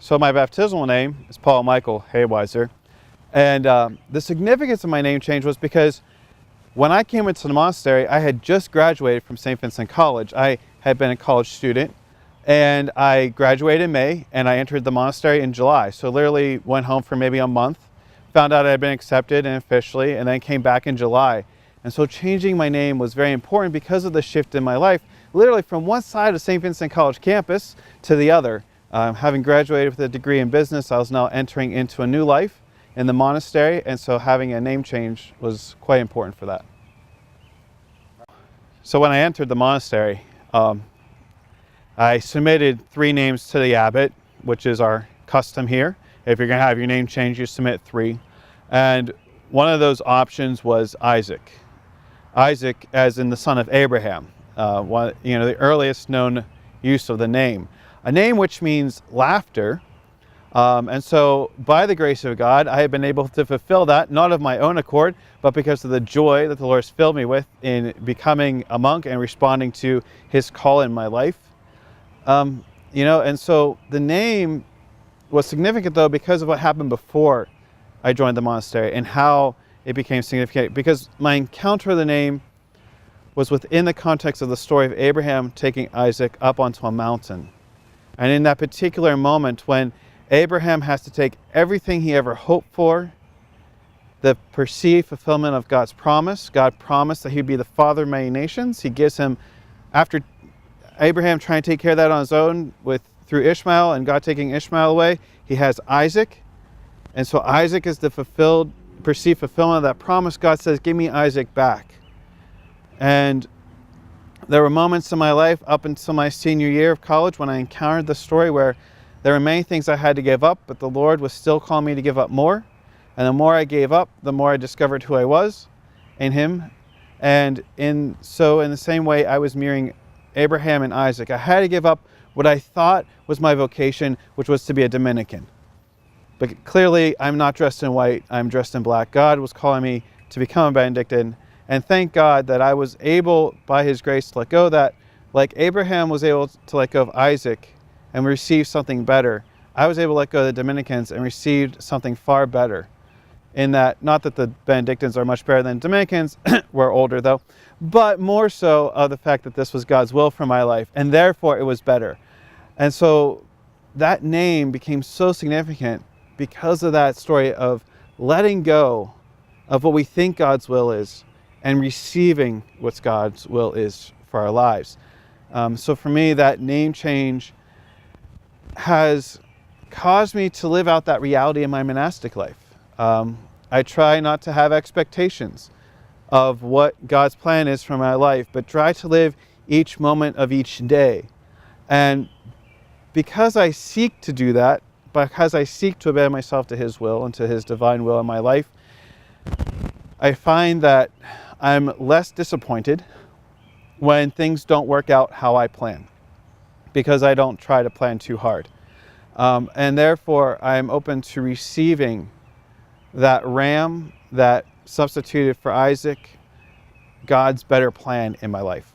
So my baptismal name is Paul Michael Hayweiser. And the significance of my name change was because when I came into the monastery, I had just graduated from Saint Vincent College. I had been a college student, and I graduated in May, and I entered the monastery in July. So literally went home for maybe a month, found out I had been accepted and officially, and then came back in July. And so changing my name was very important because of the shift in my life, literally from one side of Saint Vincent College campus to the other. Having graduated with a degree in business, I was now entering into a new life in the monastery, and so having a name change was quite important for that. So when I entered the monastery, I submitted 3 names to the abbot, which is our custom here. If you're going to have your name changed, you submit 3. And one of those options was Isaac. Isaac as in the son of Abraham, the earliest known use of the name. A name which means laughter. And so by the grace of God, I have been able to fulfill that, not of my own accord, but because of the joy that the Lord has filled me with in becoming a monk and responding to his call in my life. And so the name was significant though because of what happened before I joined the monastery and how it became significant, because my encounter of the name was within the context of the story of Abraham taking Isaac up onto a mountain. And in that particular moment when Abraham has to take everything he ever hoped for, the perceived fulfillment of God's promise. God promised that he'd be the father of many nations. He gives him, after Abraham trying to take care of that on his own through Ishmael and God taking Ishmael away, he has Isaac. And so Isaac is the perceived fulfillment of that promise. God says, give me Isaac back. And there were moments in my life up until my senior year of college when I encountered the story where there were many things I had to give up, but the Lord was still calling me to give up more. And the more I gave up, the more I discovered who I was in him. And in the same way, I was mirroring Abraham and Isaac. I had to give up what I thought was my vocation, which was to be a Dominican. But clearly, I'm not dressed in white, I'm dressed in black. God was calling me to become a Benedictine. And thank God that I was able, by his grace, to let go of that. Like Abraham was able to let go of Isaac and receive something better, I was able to let go of the Dominicans and received something far better. In that, not that the Benedictines are much better than Dominicans, we're older though, but more so of the fact that this was God's will for my life, and therefore it was better. And so that name became so significant because of that story of letting go of what we think God's will is and receiving what God's will is for our lives. So for me, that name change has caused me to live out that reality in my monastic life. I try not to have expectations of what God's plan is for my life, but try to live each moment of each day. And because I seek to do that, because I seek to obey myself to his will and to his divine will in my life, I find that I'm less disappointed when things don't work out how I plan, because I don't try to plan too hard. And therefore, I'm open to receiving that ram that substituted for Isaac, God's better plan in my life.